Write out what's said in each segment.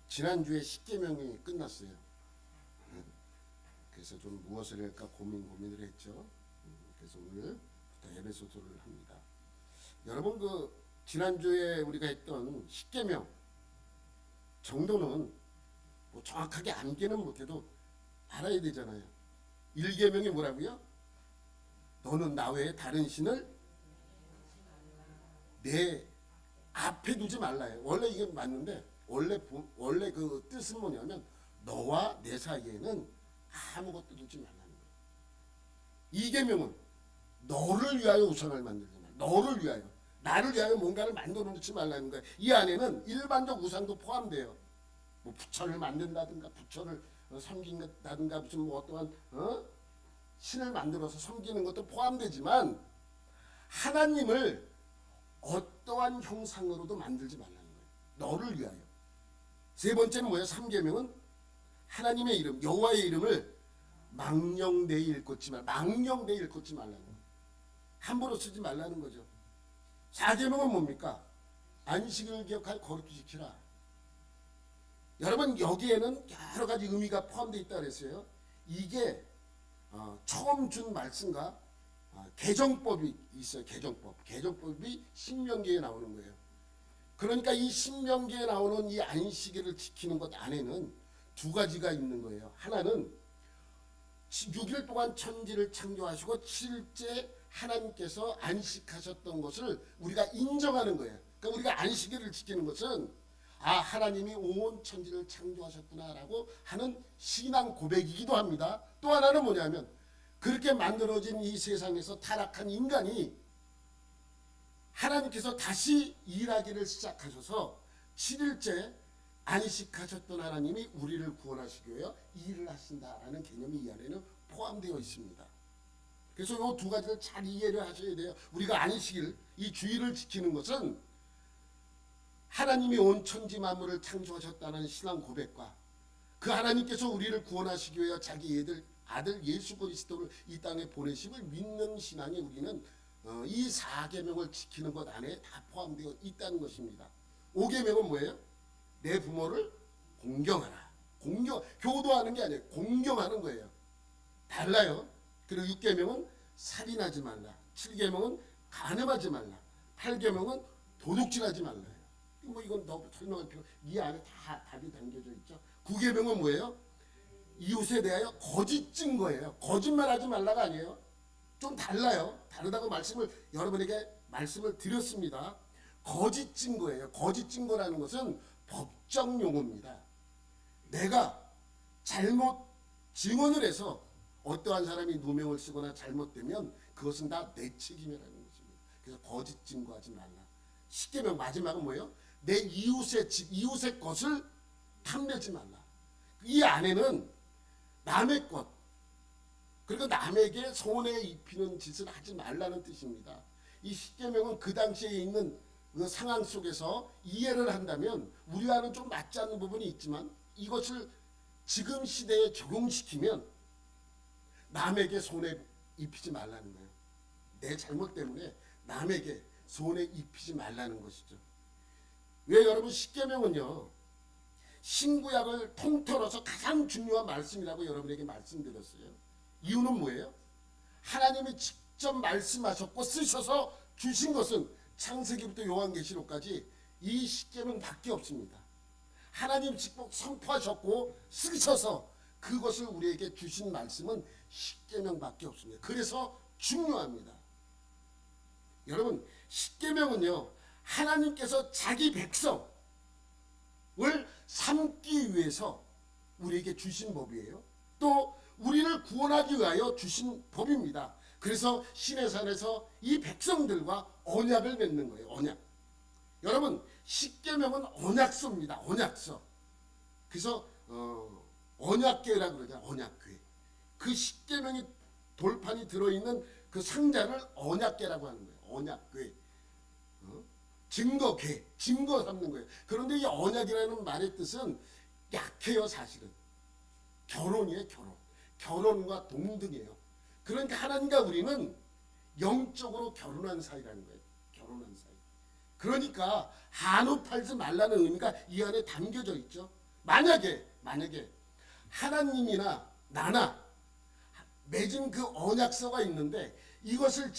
지난주에 십계명이 끝났어요. 그래서 좀 무엇을 할까 고민을 했죠. 그래서 오늘부터 에베소서를 합니다. 여러분 그 지난주에 우리가 했던 십계명 정도는 뭐 정확하게 암기는 못해도 알아야 되잖아요. 1계명이 뭐라고요? 너는 나 외에 다른 신을 내 앞에 두지 말라요. 원래 이게 맞는데 원래 그 뜻은 뭐냐면 너와 내 사이에는 아무것도 두지 말라는 거예요. 2계명은 너를 위하여 우상을 만들지 말라. 너를 위하여 나를 위하여 뭔가를 만들어 놓지 말라는 거예요. 이 안에는 일반적 우상도 포함돼요. 뭐 부처를 만든다든가 부처를 섬긴다든가 무슨 뭐 어떠한 신을 만들어서 섬기는 것도 포함되지만 하나님을 어떠한 형상으로도 만들지 말라는 거예요. 너를 위하여. 세 번째는 뭐예요? 3계명은 하나님의 이름, 여호와의 이름을 망령되이 일컫지 말라. 망령되이 일컫지 말라는 거예요. 함부로 쓰지 말라는 거죠. 4계명은 뭡니까? 안식을 기억하여 거룩히 지키라. 여러분 여기에는 여러 가지 의미가 포함되어 있다 그랬어요. 이게 처음 준 말씀과 개정법이 있어요. 개정법이 신명기에 나오는 거예요. 그러니까 이 신명기에 나오는 이 안식일을 지키는 것 안에는 두 가지가 있는 거예요. 하나는 6일 동안 천지를 창조하시고 7일째 하나님께서 안식하셨던 것을 우리가 인정하는 거예요. 그러니까 우리가 안식일을 지키는 것은 하나님이 온 천지를 창조하셨구나라고 하는 신앙 고백이기도 합니다. 또 하나는 뭐냐면 그렇게 만들어진 이 세상에서 타락한 인간이 하나님께서 다시 일하기를 시작하셔서 7일째 안식하셨던 하나님이 우리를 구원하시기 위해 일을 하신다라는 개념이 이 안에는 포함되어 있습니다. 그래서 이 두 가지를 잘 이해를 하셔야 돼요. 우리가 안식일, 이 주일을 지키는 것은 하나님이 온 천지 만물을 창조하셨다는 신앙 고백과 그 하나님께서 우리를 구원하시기 위해 자기 아들 예수 그리스도를 이 땅에 보내심을 믿는 신앙이 우리는 이 4계명을 지키는 것 안에 다 포함되어 있다는 것입니다. 5계명은 뭐예요? 내 부모를 공경하라. 교도하는 게 아니에요. 공경하는 거예요. 달라요. 그리고 6계명은 살인하지 말라. 7계명은 간음하지 말라. 8계명은 도둑질하지 말라. 뭐 이건 더 설명할 필요. 이 안에 다 답이 담겨져 있죠. 9계명은 뭐예요? 이웃에 대하여 거짓 증거예요. 거짓말하지 말라가 아니에요. 좀 달라요. 다르다고 여러분에게 말씀을 드렸습니다. 거짓 증거예요. 거짓 증거라는 것은 법정 용어입니다. 내가 잘못 증언을 해서 어떠한 사람이 누명을 쓰거나 잘못되면 그것은 다 내 책임이라는 것입니다. 그래서 거짓 증거하지 말라. 10계명 마지막은 뭐예요? 내 이웃의 것을 탐내지 말라. 이 안에는 남의 것 그리고 남에게 손해 입히는 짓을 하지 말라는 뜻입니다. 이 10계명은 그 당시에 있는 그 상황 속에서 이해를 한다면 우리와는 좀 맞지 않는 부분이 있지만 이것을 지금 시대에 적용시키면 남에게 손해 입히지 말라는 거예요. 내 잘못 때문에 남에게 손해 입히지 말라는 것이죠. 왜 여러분 10계명은요. 신구약을 통틀어서 가장 중요한 말씀이라고 여러분에게 말씀드렸어요. 이유는 뭐예요? 하나님이 직접 말씀하셨고 쓰셔서 주신 것은 창세기부터 요한계시록까지 이 10계명밖에 없습니다. 하나님 직접 선포하셨고 쓰셔서 그것을 우리에게 주신 말씀은 10계명밖에 없습니다. 그래서 중요합니다. 여러분 10계명은요. 하나님께서 자기 백성을 삼기 위해서 우리에게 주신 법이에요. 또 우리를 구원하기 위하여 주신 법입니다. 그래서 시내산에서 이 백성들과 언약을 맺는 거예요. 언약. 여러분 10계명은 언약서입니다. 언약서. 그래서 언약궤라고 그러잖아요. 언약궤. 그 10계명이 돌판이 들어있는 그 상자를 언약궤라고 하는 거예요. 언약궤. 증거궤. 증거 삼는 거예요. 그런데 이 언약이라는 말의 뜻은 약해요. 사실은. 결혼이에요. 결혼과 동등이에요. 그러니까 하나님과 우리는 영적으로 결혼한 사이라는 거예요. 결혼한 사이. 그러니까 한우 팔지 말라는 의미가 이 안에 담겨져 있죠. 만약에 하나님이나 나나 맺은 그 언약서가 있는데 이것을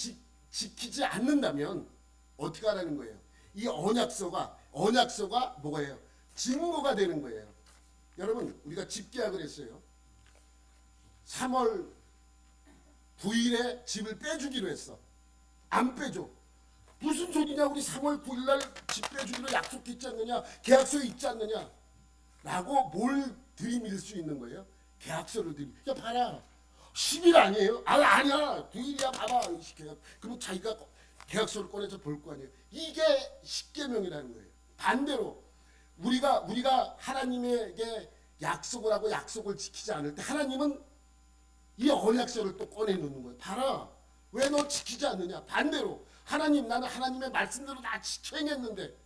지키지 않는다면 어떻게 하라는 거예요? 이 언약서가 뭐예요? 증거가 되는 거예요. 여러분, 우리가 집계약을 했어요. 3월 9일에 집을 빼주기로 했어. 안 빼줘. 무슨 소리냐? 우리 3월 9일 날 집 빼주기로 약속했지 않느냐? 계약서에 있지 않느냐? 라고 뭘 들이밀 수 있는 거예요? 계약서를 야, 봐라. 10일 아니에요? 아니야. 9일이야. 봐봐. 그럼 자기가 계약서를 꺼내서 볼 거 아니에요? 이게 십계명이라는 거예요. 반대로 우리가 하나님에게 약속을 하고 약속을 지키지 않을 때 하나님은 이 언약서를 또 꺼내놓는 거예요. 봐라. 왜 너 지키지 않느냐? 반대로 하나님, 나는 하나님의 말씀대로 다 지켜 행했는데,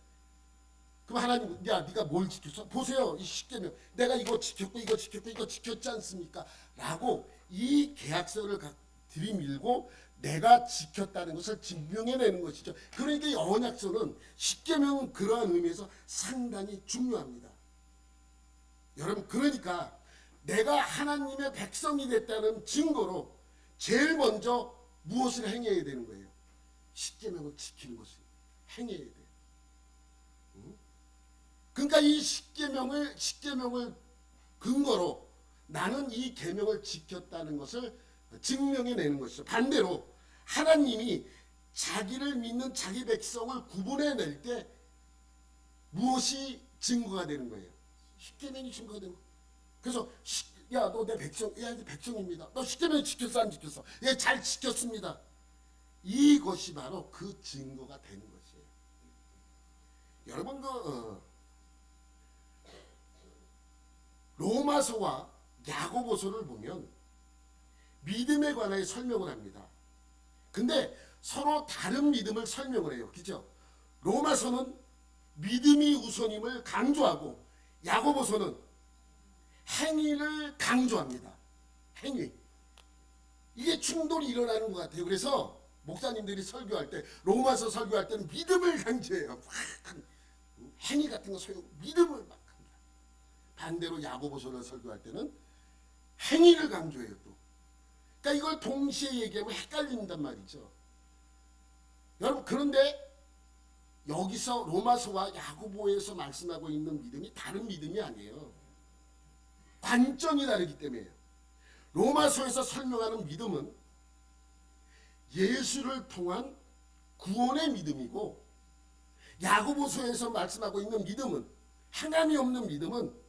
그럼 하나님, 야, 네가 뭘 지켰어? 보세요. 이 십계명. 내가 이거 지켰고 이거 지켰지 않습니까? 라고 이 계약서를 들이밀고 내가 지켰다는 것을 증명해내는 것이죠. 그러니까 이 언약서는 십계명은 그러한 의미에서 상당히 중요합니다. 여러분, 그러니까 내가 하나님의 백성이 됐다는 증거로 제일 먼저 무엇을 행해야 되는 거예요? 십계명을 지키는 것을 행해야 돼요. 그러니까 이 십계명을 근거로 나는 이 계명을 지켰다는 것을 증명해내는 것이죠. 반대로 하나님이 자기를 믿는 자기 백성을 구분해낼 때 무엇이 증거가 되는 거예요? 십계명이 증거가 되는 거예요. 그래서 야, 너 내 백성, 야, 이제 백성입니다. 너 십계명 지켰어, 안 지켰어? 예, 잘 지켰습니다. 이것이 바로 그 증거가 되는 것이에요. 여러분, 로마서와 야고보서를 보면 믿음에 관하여 설명을 합니다. 근데 서로 다른 믿음을 설명을 해요. 그죠? 로마서는 믿음이 우선임을 강조하고 야고보서는 행위를 강조합니다. 행위. 이게 충돌이 일어나는 것 같아요. 그래서 목사님들이 설교할 때, 로마서 설교할 때는 믿음을 강조해요. 행위 같은 거 소용, 믿음을 막 강조. 반대로 야고보서를 설교할 때는 행위를 강조해요. 또. 그러니까 이걸 동시에 얘기하면 헷갈린단 말이죠. 여러분, 그런데 여기서 로마서와 야고보에서 말씀하고 있는 믿음이 다른 믿음이 아니에요. 관점이 다르기 때문에요. 로마서에서 설명하는 믿음은 예수를 통한 구원의 믿음이고, 야고보서에서 말씀하고 있는 믿음은, 행함이 없는 믿음은,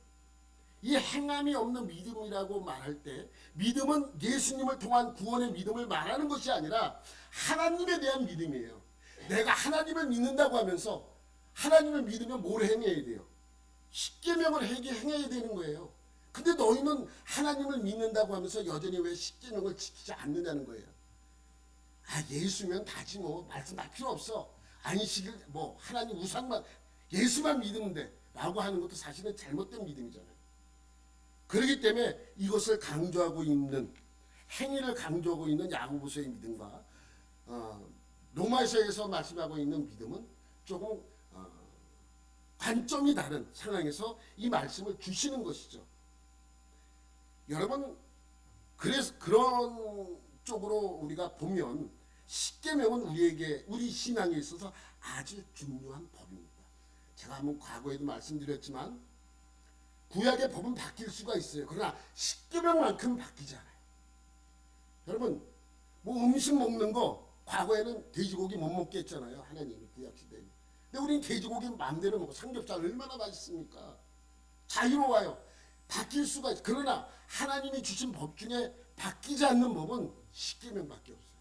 이 행함이 없는 믿음이라고 말할 때 믿음은 예수님을 통한 구원의 믿음을 말하는 것이 아니라 하나님에 대한 믿음이에요. 내가 하나님을 믿는다고 하면서 하나님을 믿으면 뭘 행해야 돼요? 십계명을 행해야 되는 거예요. 근데 너희는 하나님을 믿는다고 하면서 여전히 왜 십계명을 지키지 않느냐는 거예요. 아, 예수면 다지 뭐 말씀할 필요 없어. 안식일 뭐 하나님 우상만 예수만 믿으면 돼 라고 하는 것도 사실은 잘못된 믿음이잖아요. 그렇기 때문에 이것을 강조하고 있는, 행위를 강조하고 있는 야고보서의 믿음과 로마서에서 말씀하고 있는 믿음은 조금 관점이 다른 상황에서 이 말씀을 주시는 것이죠. 여러분, 그래서 그런 쪽으로 우리가 보면 십계명은 우리 신앙에 있어서 아주 중요한 법입니다. 제가 한번 과거에도 말씀드렸지만 구약의 법은 바뀔 수가 있어요. 그러나 십계명만큼 바뀌지 않아요. 여러분, 뭐 음식 먹는 거 과거에는 돼지고기 못 먹게 했잖아요. 하나님이 구약 시대에. 근데 우리는 돼지고기 마음대로 먹고 삼겹살 얼마나 맛있습니까? 자유로워요. 바뀔 수가 있어요. 그러나 하나님이 주신 법 중에 바뀌지 않는 법은 십계명밖에 없어요.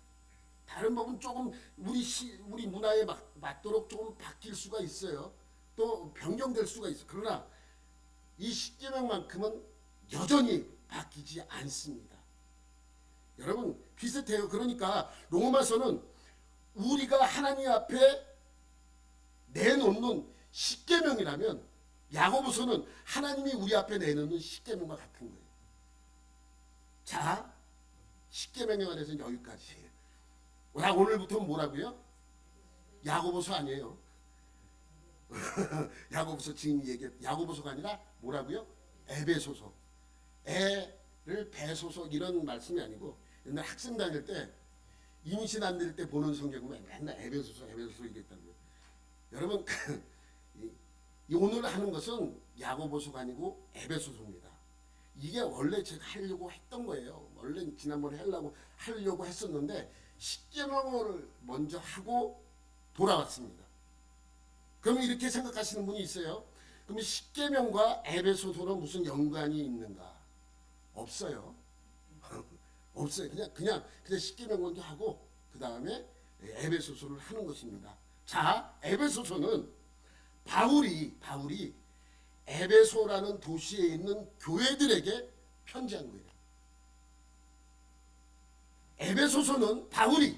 다른 법은 조금 우리 문화에 맞도록 조금 바뀔 수가 있어요. 또 변경될 수가 있어요. 그러나 이 십계명만큼은 여전히 바뀌지 않습니다. 여러분, 비슷해요. 그러니까 로마서는 우리가 하나님 앞에 내놓는 십계명이라면 야고보서는 하나님이 우리 앞에 내놓는 십계명과 같은 거예요. 자, 십계명에 관해서는 여기까지. 오늘부터 뭐라고요? 야고보서 아니에요. 야고보서 지금 야고보서가 아니라 뭐라고요? 에베소서, 애를 배소서 이런 말씀이 아니고 옛날 학생 다닐 때 임신 안 될 때 보는 성경은 맨날 에베소서 이랬다는 거예요. 여러분 이 오늘 하는 것은 야고보서가 아니고 에베소서입니다. 이게 원래 제가 하려고 했던 거예요. 원래 지난번에 하려고 했었는데 십계명을 먼저 하고 돌아왔습니다. 그럼 이렇게 생각하시는 분이 있어요. 그럼 십계명과 에베소서는 무슨 연관이 있는가? 없어요. 없어요. 그냥 십계명 먼저 하고 그 다음에 에베소서를 하는 것입니다. 자, 에베소서는 바울이 에베소라는 도시에 있는 교회들에게 편지한 거예요. 에베소서는 바울이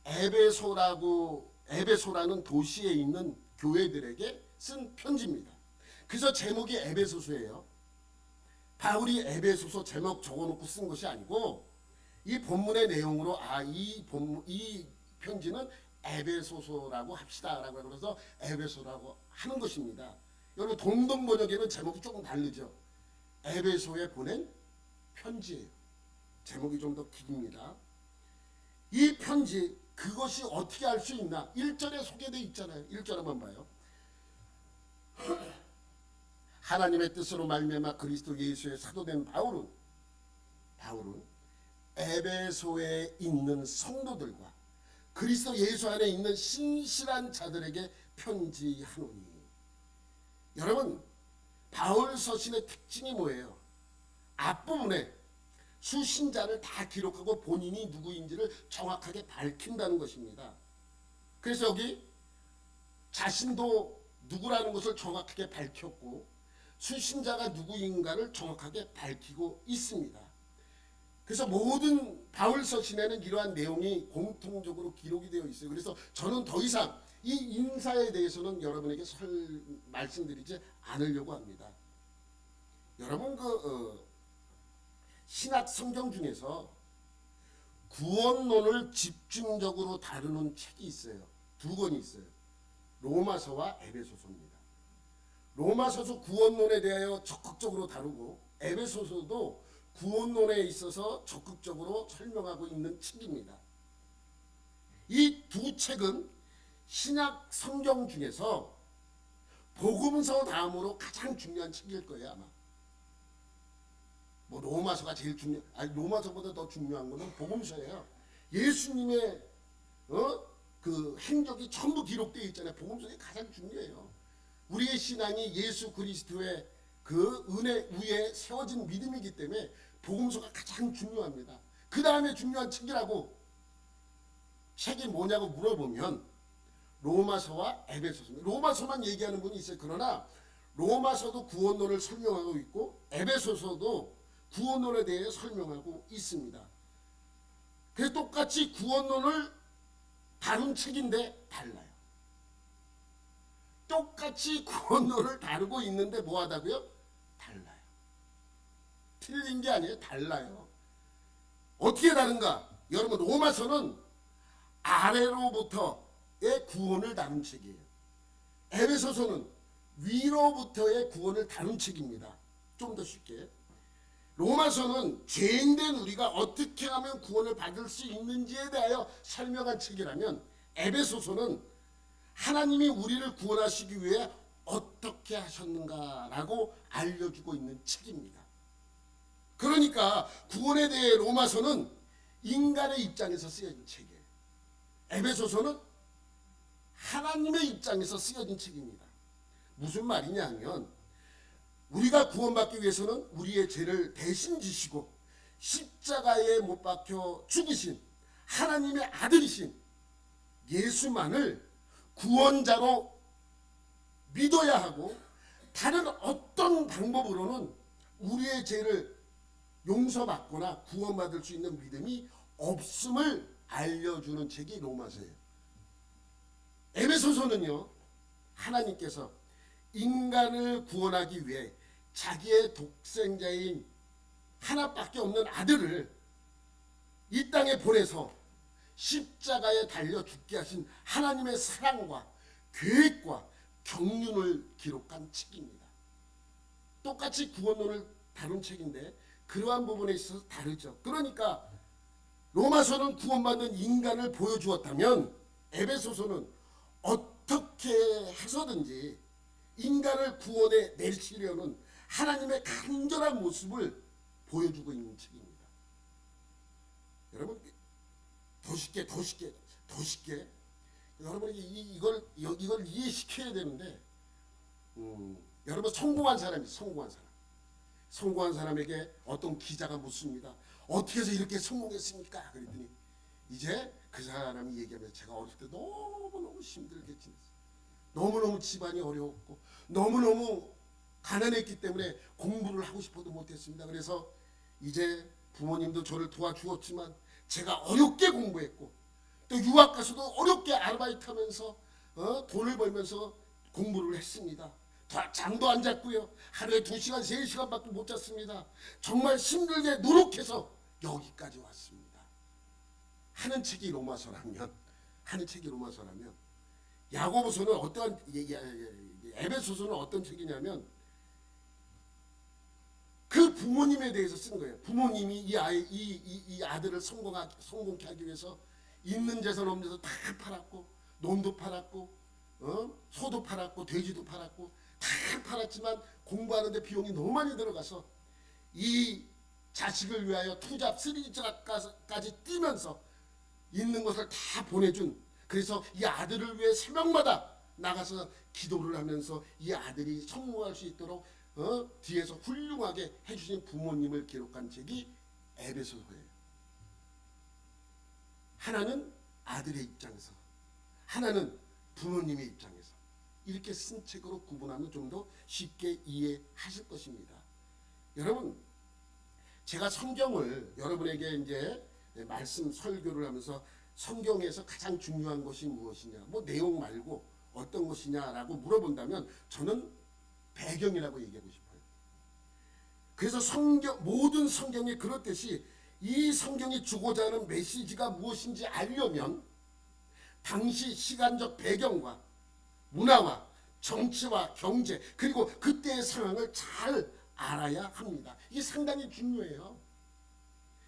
에베소라는 도시에 있는 교회들에게 쓴 편지입니다. 그래서 제목이 에베소서예요. 바울이 에베소서 제목 적어놓고 쓴 것이 아니고 이 본문의 내용으로 이 편지는 에베소서라고 합시다라고 그래서 에베소라고 하는 것입니다. 여러분 동동 번역에는 제목이 조금 다르죠. 에베소에 보낸 편지예요. 제목이 좀 더 깁니다. 이 편지 그것이 어떻게 알 수 있나? 1절에 소개되어 있잖아요. 1절 한번 봐요. 하나님의 뜻으로 말미암아 그리스도 예수의 사도된 바울은 에베소에 있는 성도들과 그리스도 예수 안에 있는 신실한 자들에게 편지하노니. 여러분 바울 서신의 특징이 뭐예요? 앞부분에 수신자를 다 기록하고 본인이 누구인지를 정확하게 밝힌다는 것입니다. 그래서 여기 자신도 누구라는 것을 정확하게 밝혔고 수신자가 누구인가를 정확하게 밝히고 있습니다. 그래서 모든 바울 서신에는 이러한 내용이 공통적으로 기록이 되어 있어요. 그래서 저는 더 이상 이 인사에 대해서는 여러분에게 말씀드리지 않으려고 합니다. 여러분 신약 성경 중에서 구원론을 집중적으로 다루는 책이 있어요. 두 권이 있어요. 로마서와 에베소서입니다. 로마서도 구원론에 대하여 적극적으로 다루고 에베소서도 구원론에 있어서 적극적으로 설명하고 있는 책입니다. 이 두 책은 신약 성경 중에서 복음서 다음으로 가장 중요한 책일 거예요. 아마 로마서가 제일 로마서보다 더 중요한 것은 복음서예요. 예수님의 그 행적이 전부 기록되어 있잖아요. 복음서가 가장 중요해요. 우리의 신앙이 예수 그리스도의 그 은혜 위에 세워진 믿음이기 때문에 복음서가 가장 중요합니다. 그 다음에 중요한 책이라고 책이 뭐냐고 물어보면 로마서와 에베소서입니다. 로마서만 얘기하는 분이 있어요. 그러나 로마서도 구원론을 설명하고 있고 에베소서도 구원론에 대해 설명하고 있습니다. 그래서 똑같이 구원론을 다룬 책인데 달라요. 똑같이 구원론을 다루고 있는데 뭐하다고요? 달라요. 틀린 게 아니에요. 달라요. 어떻게 다른가? 여러분 로마서는 아래로부터의 구원을 다룬 책이에요. 에베소서는 위로부터의 구원을 다룬 책입니다. 좀 더 쉽게. 로마서는 죄인된 우리가 어떻게 하면 구원을 받을 수 있는지에 대하여 설명한 책이라면 에베소서는 하나님이 우리를 구원하시기 위해 어떻게 하셨는가라고 알려주고 있는 책입니다. 그러니까 구원에 대해 로마서는 인간의 입장에서 쓰여진 책이에요. 에베소서는 하나님의 입장에서 쓰여진 책입니다. 무슨 말이냐 하면 우리가 구원받기 위해서는 우리의 죄를 대신 지시고 십자가에 못 박혀 죽으신 하나님의 아들이신 예수만을 구원자로 믿어야 하고 다른 어떤 방법으로는 우리의 죄를 용서받거나 구원받을 수 있는 믿음이 없음을 알려주는 책이 로마서예요. 에베소서는요, 하나님께서 인간을 구원하기 위해 자기의 독생자인 하나밖에 없는 아들을 이 땅에 보내서 십자가에 달려 죽게 하신 하나님의 사랑과 계획과 경륜을 기록한 책입니다. 똑같이 구원론을 다룬 책인데 그러한 부분에 있어서 다르죠. 그러니까 로마서는 구원받는 인간을 보여주었다면 에베소서는 어떻게 해서든지 인간을 구원에 내시려는 하나님의 간절한 모습을 보여주고 있는 책입니다. 여러분 더 쉽게 여러분에게 이걸 이해시켜야 되는데 여러분 성공한 사람에게 어떤 기자가 묻습니다. 어떻게 해서 이렇게 성공했습니까? 그랬더니 이제 그 사람이 얘기하면서 제가 어릴 때 너무너무 힘들게 지냈어요. 너무너무 집안이 어려웠고 너무너무 가난했기 때문에 공부를 하고 싶어도 못했습니다. 그래서 이제 부모님도 저를 도와주었지만 제가 어렵게 공부했고 또 유학 가서도 어렵게 아르바이트하면서 돈을 벌면서 공부를 했습니다. 잠도 안 잤고요. 하루에 2시간 3시간밖에 못 잤습니다. 정말 힘들게 노력해서 여기까지 왔습니다. 하는 책이 로마서라면 야고보서는 에베소서는 어떤 책이냐면 그 부모님에 대해서 쓴 거예요. 부모님이 이 아들을 성공케 하기 위해서 있는 재산 없는 재산 다 팔았고 논도 팔았고 소도 팔았고 돼지도 팔았고 다 팔았지만 공부하는데 비용이 너무 많이 들어가서 이 자식을 위하여 투잡 3잡까지 뛰면서 있는 것을 다 보내준, 그래서 이 아들을 위해 새벽마다 나가서 기도를 하면서 이 아들이 성공할 수 있도록 뒤에서 훌륭하게 해주신 부모님을 기록한 책이 에베소서예요. 하나는 아들의 입장에서, 하나는 부모님의 입장에서 이렇게 쓴 책으로 구분하면 좀 더 쉽게 이해하실 것입니다. 여러분, 제가 성경을 여러분에게 이제 말씀 설교를 하면서 성경에서 가장 중요한 것이 무엇이냐, 뭐 내용 말고 어떤 것이냐라고 물어본다면 저는 배경이라고 얘기하고 싶어요. 그래서 모든 성경이 그렇듯이 이 성경이 주고자 하는 메시지가 무엇인지 알려면 당시 시간적 배경과 문화와 정치와 경제 그리고 그때의 상황을 잘 알아야 합니다. 이게 상당히 중요해요.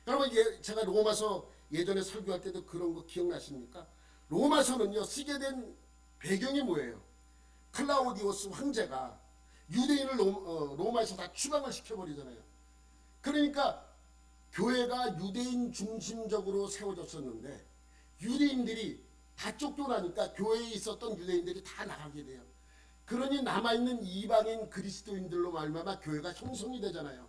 여러분, 제가 로마서 예전에 설교할 때도 그런 거 기억나십니까? 로마서는요, 쓰게 된 배경이 뭐예요? 클라우디오스 황제가 유대인을 로마에서 다 추방을 시켜버리잖아요. 그러니까 교회가 유대인 중심적으로 세워졌었는데 유대인들이 다 쫓겨나니까 교회에 있었던 유대인들이 다 나가게 돼요. 그러니 남아있는 이방인 그리스도인들로 말미암아 교회가 형성이 되잖아요.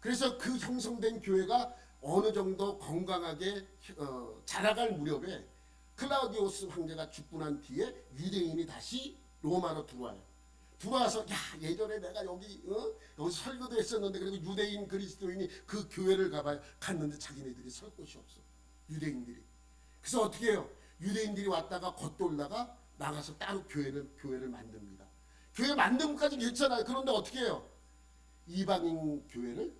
그래서 그 형성된 교회가 어느 정도 건강하게 자라갈 무렵에 클라우디오스 황제가 죽고 난 뒤에 유대인이 다시 로마로 들어와요. 들어와서 야, 예전에 내가 여기 설교도 했었는데, 그리고 유대인 그리스도인이 그 교회를 갔는데 자기네들이 설 곳이 없어, 유대인들이. 그래서 어떻게 해요? 유대인들이 왔다가 겉돌다가 나가서 따로 교회를 만듭니다. 교회 만든 것까지 괜찮아요. 그런데 어떻게 해요? 이방인 교회를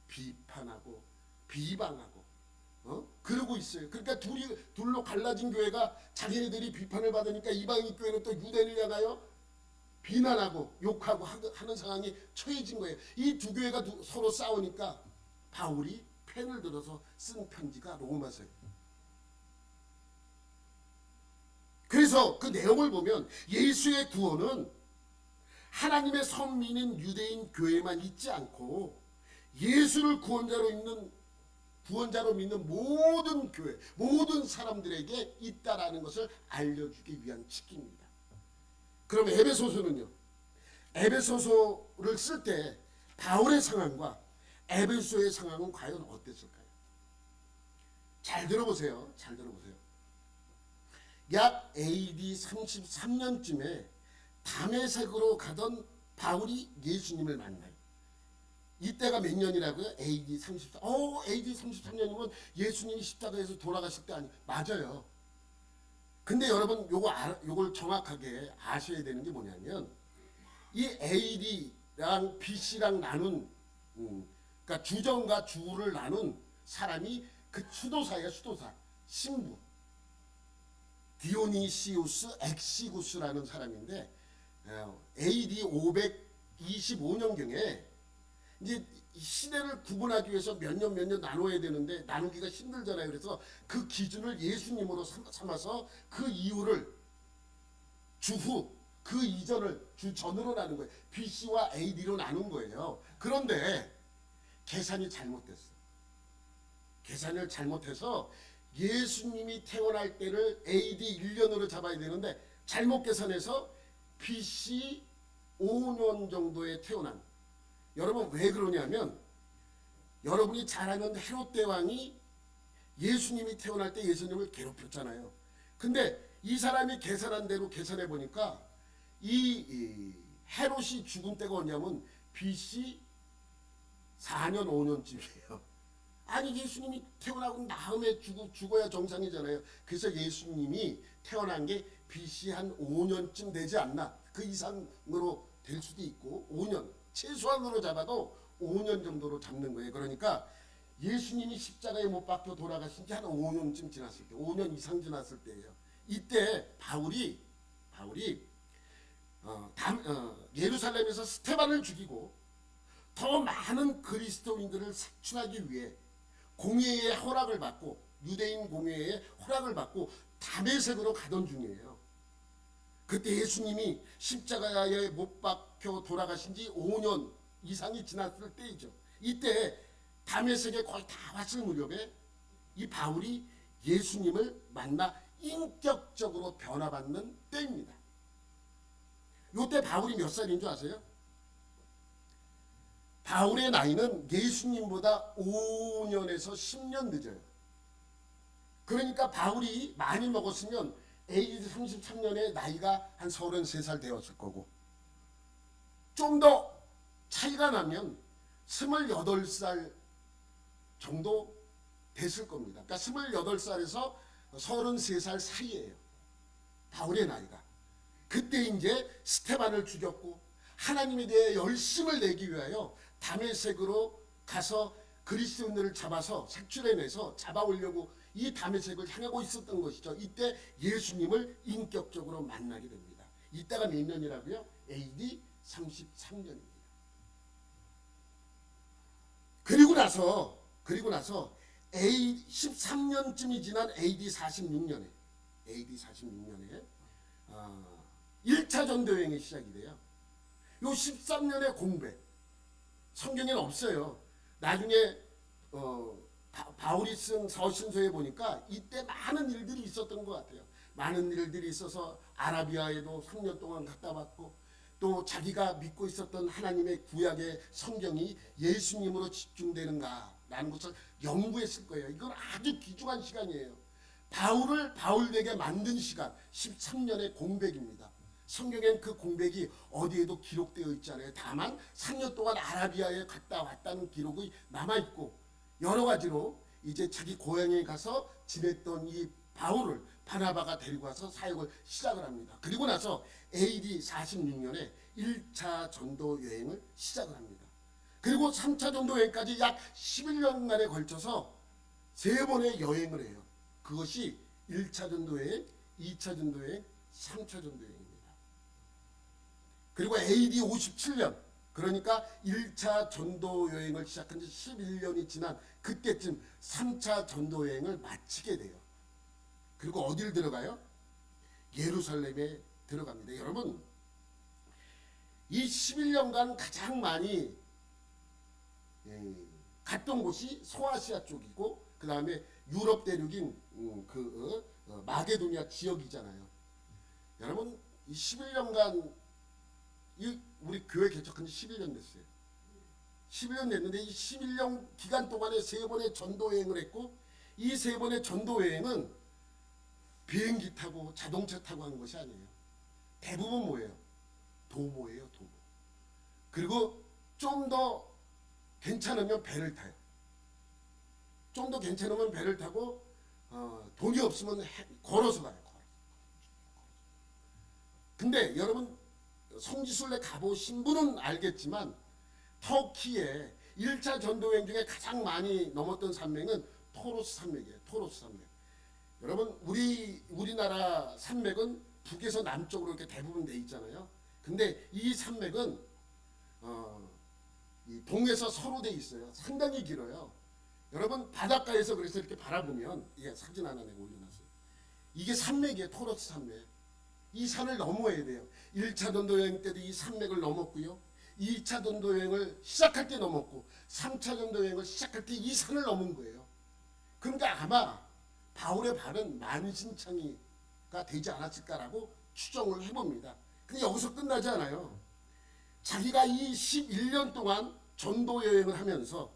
비판하고 비방하고 그러고 있어요. 그러니까 둘로 갈라진 교회가 자기네들이 비판을 받으니까 이방인 교회는 또 유대인을 향하여 비난하고 욕하고 하는 상황이 처해진 거예요. 이 두 교회가 서로 싸우니까 바울이 펜을 들어서 쓴 편지가 로마서예요. 그래서 그 내용을 보면 예수의 구원은 하나님의 선민인 유대인 교회만 있지 않고 예수를 구원자로 믿는 모든 교회, 모든 사람들에게 있다라는 것을 알려주기 위한 책입니다. 그럼 에베소서는요? 에베소서를 쓸 때 바울의 상황과 에베소의 상황은 과연 어땠을까요? 잘 들어보세요. 약 AD 33년쯤에 다메섹으로 가던 바울이 예수님을 만나요. 이때가 몇 년이라고요? AD 33. AD 33년이면 예수님이 십자가에서 돌아가실 때 맞아요. 근데 여러분 요걸 정확하게 아셔야 되는 게 뭐냐면 이 AD랑 BC랑 나눈 그러니까 주정과 주를 나눈 사람이 그 수도사예요. 수도사 신부 디오니시우스 엑시구스라는 사람인데 AD 25년경에 이제 시대를 구분하기 위해서 몇 년 나눠야 되는데 나누기가 힘들잖아요. 그래서 그 기준을 예수님으로 삼아서 그 이후를 주후 그 이전을 주전으로 나눈 거예요. BC와 AD로 나눈 거예요. 그런데 계산이 잘못됐어. 계산을 잘못해서 예수님이 태어날 때를 AD 1년으로 잡아야 되는데 잘못 계산해서 BC 5년 정도에 태어난. 여러분 왜 그러냐면 여러분이 잘 아는 헤롯 대왕이 예수님이 태어날 때 예수님을 괴롭혔잖아요. 근데 이 사람이 계산한 대로 계산해 보니까 이 헤롯이 죽은 때가 언냐면 BC 4년 5년쯤이에요. 아니 예수님이 태어나고 다음에 죽어야 정상이잖아요. 그래서 예수님이 태어난 게 BC 한 5년쯤 되지 않나. 그 이상으로 될 수도 있고 5년 최소한으로 잡아도 5년 정도로 잡는 거예요. 그러니까 예수님이 십자가에 못 박혀 돌아가신 지 한 5년쯤 지났을 때 5년 이상 지났을 때예요. 이때 바울이 예루살렘에서 스테반을 죽이고 더 많은 그리스도인들을 색출하기 위해 공회의 허락을 받고 유대인 공회의 허락을 받고 다메섹으로 가던 중이에요. 그때 예수님이 십자가에 못 박혀 돌아가신 지 5년 이상이 지났을 때이죠. 이때 다메섹에 거의 다 왔을 무렵에 이 바울이 예수님을 만나 인격적으로 변화받는 때입니다. 이때 바울이 몇 살인 줄 아세요? 바울의 나이는 예수님보다 5년에서 10년 늦어요. 그러니까 바울이 많이 먹었으면 AD 33년에 나이가 한 33살 되었을 거고 좀 더 차이가 나면 28살 정도 됐을 겁니다. 그러니까 28살에서 33살 사이예요. 바울의 나이가. 그때 이제 스테반을 죽였고 하나님에 대해 열심을 내기 위하여 다메섹으로 가서 그리스도인들을 잡아서 색출해내서 잡아오려고 이 다메섹을 향하고 있었던 것이죠. 이때 예수님을 인격적으로 만나게 됩니다. 이때가 몇 년이라고요? AD 33년입니다. 그리고 나서 AD 13년쯤이 지난 AD 46년에 1차 전도 여행이 시작이 돼요. 요 13년의 공백 성경에는 없어요. 나중에 바울이 쓴 서신서에 보니까 이때 많은 일들이 있었던 것 같아요. 많은 일들이 있어서 아라비아에도 3년 동안 갔다 왔고 또 자기가 믿고 있었던 하나님의 구약의 성경이 예수님으로 집중되는가 라는 것을 연구했을 거예요. 이건 아주 귀중한 시간이에요. 바울을 바울되게 만든 시간 13년의 공백입니다. 성경엔 그 공백이 어디에도 기록되어 있잖아요. 다만 3년 동안 아라비아에 갔다 왔다는 기록이 남아있고 여러 가지로 이제 자기 고향에 가서 지냈던 이 바울을 바나바가 데리고 와서 사역을 시작을 합니다. 그리고 나서 AD 46년에 1차 전도 여행을 시작을 합니다. 그리고 3차 전도 여행까지 약 11년간에 걸쳐서 3번의 여행을 해요. 그것이 1차 전도 여행, 2차 전도 여행, 3차 전도 여행입니다. 그리고 AD 57년 그러니까 1차 전도 여행을 시작한 지 11년이 지난 그때쯤 3차 전도 여행을 마치게 돼요. 그리고 어딜 들어가요? 예루살렘에 들어갑니다. 여러분 이 11년간 가장 많이 갔던 곳이 소아시아 쪽이고 그 다음에 유럽 대륙인 마게도니아 지역이잖아요. 여러분 이 11년간 우리 교회 개척한 지 11년 됐어요. 11년 됐는데 이 11년 기간 동안에 3번의 전도 여행을 했고 이 3번의 전도 여행은 비행기 타고 자동차 타고 하는 것이 아니에요. 대부분 뭐예요? 도보예요, 도보. 그리고 좀 더 괜찮으면 배를 타요. 좀 더 괜찮으면 배를 타고 돈이 없으면 걸어서 가요. 근데 여러분 성지순례 가보신 분은 알겠지만 터키의 1차 전도여행 중에 가장 많이 넘었던 산맥은 토로스 산맥이에요. 토로스 산맥. 여러분 우리나라 산맥은 북에서 남쪽으로 이렇게 대부분 돼 있잖아요. 근데 이 산맥은 이 동에서 서로 돼 있어요. 상당히 길어요. 여러분 바닷가에서 그래서 이렇게 바라보면 이게 사진 하나 내가 올려놨어요. 이게 산맥이에요. 토로스 산맥. 이 산을 넘어야 돼요. 1차 전도 여행 때도 이 산맥을 넘었고요. 2차 전도 여행을 시작할 때 넘었고 3차 전도 여행을 시작할 때 이 산을 넘은 거예요. 그러니까 아마 바울의 발은 만신창이가 되지 않았을까라고 추정을 해봅니다. 근데 여기서 끝나지 않아요. 자기가 이 11년 동안 전도 여행을 하면서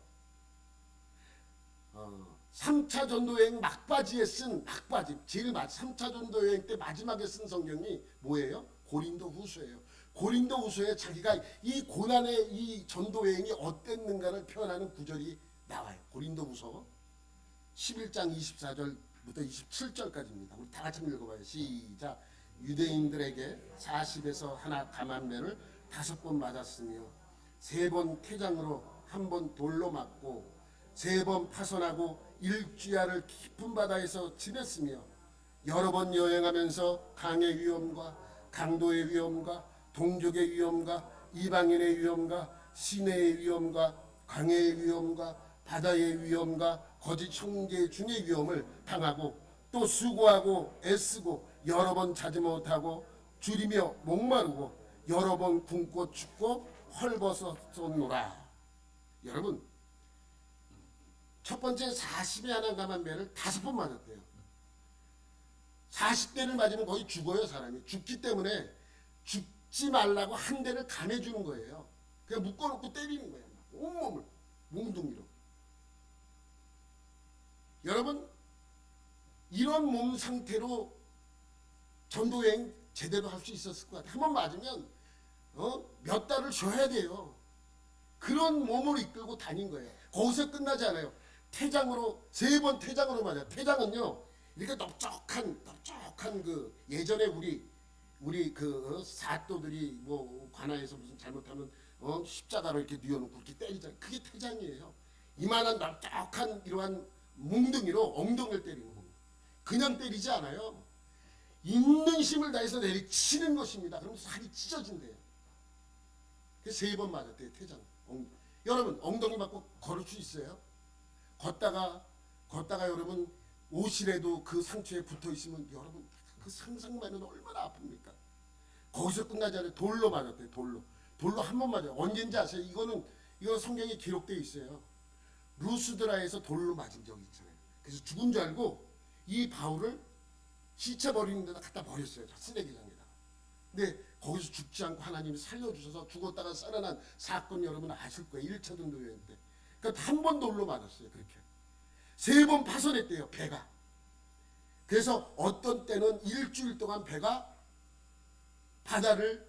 3차 전도여행 막바지에 쓴 막바지 제일 3차 전도여행 때 마지막에 쓴 성경이 뭐예요? 고린도 후서예요. 고린도 후서에 자기가 이 고난의 이 전도여행이 어땠는가를 표현하는 구절이 나와요. 고린도 후서 11장 24절부터 27절까지입니다. 우리 다 같이 읽어봐요. 시작. 유대인들에게 40에서 하나 감한매를 5번 맞았으며 3번 태장으로 1번 돌로 맞고 3번 파손하고 일주야를 깊은 바다에서 지냈으며 여러 번 여행하면서 강의 위험과 강도의 위험과 동족의 위험과 이방인의 위험과 시내의 위험과 강의 위험과 바다의 위험과 거짓 형제 중의 위험을 당하고 또 수고하고 애쓰고 여러 번 자지 못하고 줄이며 목마르고 여러 번 굶고 춥고 헐벗었노라. 여러분 첫 번째 40에 하나 감한 매를 5번 맞았대요. 40대를 맞으면 거의 죽어요. 사람이 죽기 때문에 죽지 말라고 한 대를 감해주는 거예요. 그냥 묶어놓고 때리는 거예요. 온몸을 몽둥이로. 여러분 이런 몸 상태로 전도여행 제대로 할 수 있었을 것 같아요. 한 번 맞으면 몇 달을 쉬어야 돼요. 그런 몸을 이끌고 다닌 거예요. 거기서 끝나지 않아요. 태장으로 3번 태장으로 맞아요. 태장은요 이렇게 넓적한 그 예전에 우리 그 사또들이 뭐 관아에서 무슨 잘못하면 십자가로 이렇게 뉘어놓고 이렇게 때리잖아요. 그게 태장이에요. 이만한 넓적한 이러한 몽둥이로 엉덩이를 때리는 겁니다. 그냥 때리지 않아요. 있는 힘을 다해서 내리치는 것입니다. 그럼 살이 찢어진대요. 그래서 3번 맞았대요. 태장. 여러분 엉덩이 맞고 걸을 수 있어요? 걷다가 여러분 옷이라도 그 상처에 붙어 있으면 여러분 그 상상만 해도 얼마나 아픕니까? 거기서 끝나지 않아요. 돌로 맞았대요. 돌로 한 번 맞아요. 언제인지 아세요? 이거 성경에 기록되어 있어요. 루스드라에서 돌로 맞은 적이 있잖아요. 그래서 죽은 줄 알고 이 바울을 시체 버리는 데다 갖다 버렸어요. 쓰레기장에다. 근데 거기서 죽지 않고 하나님이 살려주셔서 죽었다가 살아난 사건 여러분 아실 거예요. 1차 전도 여행 때. 그러니까 한 번 돌로 맞았어요. 그렇게. 3번 파손했대요. 배가. 그래서 어떤 때는 일주일 동안 배가 바다를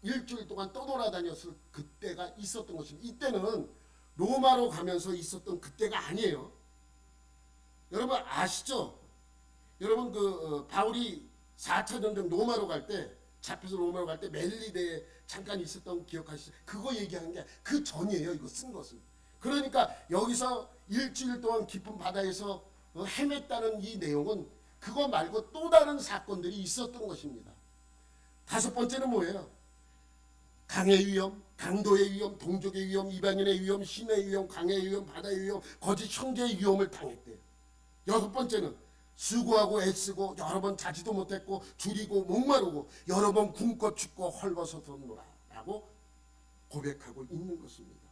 일주일 동안 떠돌아다녔을 그때가 있었던 것입니다. 이때는 로마로 가면서 있었던 그때가 아니에요. 여러분 아시죠? 여러분 바울이 4차 전쟁 로마로 갈 때 잡혀서 로마로 갈 때 멜리데에 잠깐 있었던 기억하시죠? 그거 얘기하는 게 그 전이에요. 이거 쓴 것은. 그러니까 여기서 일주일 동안 깊은 바다에서 헤맸다는 이 내용은 그거 말고 또 다른 사건들이 있었던 것입니다. 5번째는 뭐예요? 강의 위험, 강도의 위험, 동족의 위험, 이방인의 위험, 신의 위험, 강의 위험, 바다의 위험, 거짓 형제의 위험을 당했대요. 6번째는 수고하고 애쓰고 여러 번 자지도 못했고 줄이고 목마르고 여러 번 굶고 춥고 헐벗어서 놀아 라고 고백하고 있는 것입니다.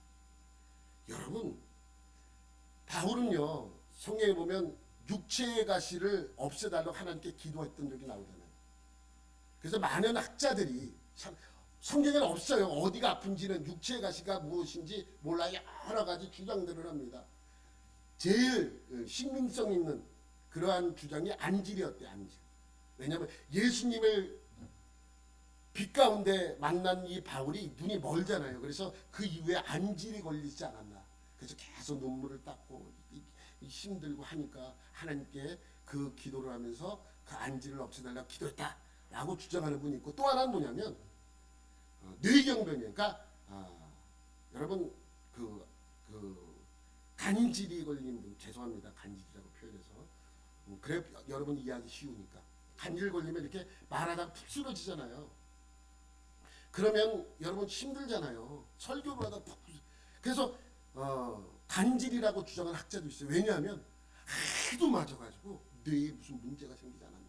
여러분 바울은요 성경에 보면 육체의 가시를 없애달라고 하나님께 기도했던 적이 나오잖아요. 그래서 많은 학자들이 성경에는 없어요. 어디가 아픈지는 육체의 가시가 무엇인지 몰라 여러 가지 주장들을 합니다. 제일 신빙성 있는 그러한 주장이 안질이었대. 안질. 왜냐하면 예수님을 빛 가운데 만난 이 바울이 눈이 멀잖아요. 그래서 그 이후에 안질이 걸리지 않았나. 그래서 계속 눈물을 닦고 힘들고 하니까 하나님께 그 기도를 하면서 그 안질을 없애달라고 기도했다라고 주장하는 분이 있고, 또 하나는 뭐냐면 뇌경변이에요. 그러니까 여러분 그 간질이 걸린 분, 죄송합니다. 간질이라고 표현해서 그래 여러분 이해하기 쉬우니까. 간질 걸리면 이렇게 말하다가 푹 쓰러지잖아요. 그러면 여러분 힘들잖아요. 설교를 하다 그래서 간질이라고 주장하는 학자도 있어요. 왜냐하면 하도 맞아가지고 뇌에 무슨 문제가 생기지 않았나.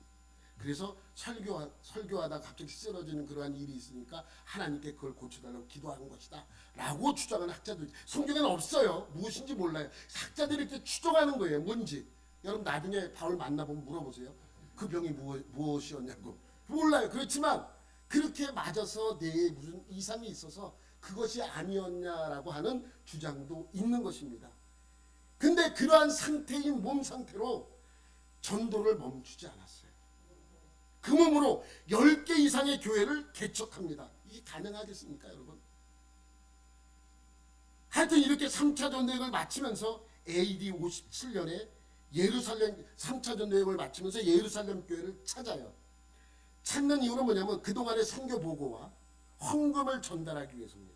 그래서 설교하다 갑자기 쓰러지는 그러한 일이 있으니까 하나님께 그걸 고쳐달라고 기도하는 것이다 라고 주장하는 학자도 있어요. 성경에는 없어요. 무엇인지 몰라요. 학자들이 이렇게 추정하는 거예요. 뭔지. 여러분 나중에 바울 만나보면 물어보세요. 그 병이 무엇이었냐고. 몰라요. 그렇지만 그렇게 맞아서 뇌에 무슨 이상이 있어서 그것이 아니었냐라고 하는 주장도 있는 것입니다. 근데 그러한 상태인 몸 상태로 전도를 멈추지 않았어요. 그 몸으로 10개 이상의 교회를 개척합니다. 이게 가능하겠습니까, 여러분? 하여튼 이렇게 3차 전도여행을 마치면서 AD 57년에 예루살렘 3차 전도여행을 마치면서 예루살렘 교회를 찾아요. 찾는 이유는 뭐냐면 그동안의 선교 보고와 헌금을 전달하기 위해서입니다.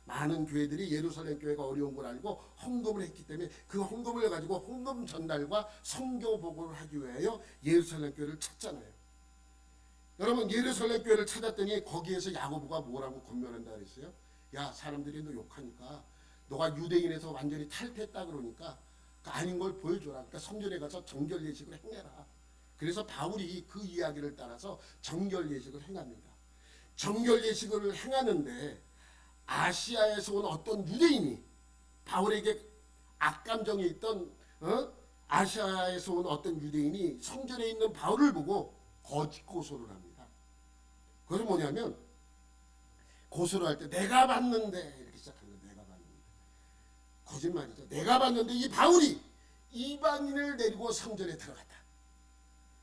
많은 교회들이 예루살렘 교회가 어려운 걸 알고 헌금을 했기 때문에 그 헌금을 가지고 헌금 전달과 선교 보고를 하기 위하여 예루살렘 교회를 찾잖아요. 여러분 예루살렘 교회를 찾았더니 거기에서 야고보가 뭐라고 권면한다 그랬어요? 야 사람들이 너 욕하니까 너가 유대인에서 완전히 탈퇴했다 그러니까 그 아닌 걸 보여줘라. 그러니까 성전에 가서 정결 예식을 행해라. 그래서 바울이 그 이야기를 따라서 정결 예식을 행합니다. 정결 예식을 행하는데 아시아에서 온 어떤 유대인이 바울에게 악감정이 있던 아시아에서 온 어떤 유대인이 성전에 있는 바울을 보고 거짓 고소를 합니다. 그것은 뭐냐면 고소를 할 때 내가 봤는데 이렇게 시작합니다. 내가 봤는데 거짓말이죠. 내가 봤는데 이 바울이 이방인을 데리고 성전에 들어갔다.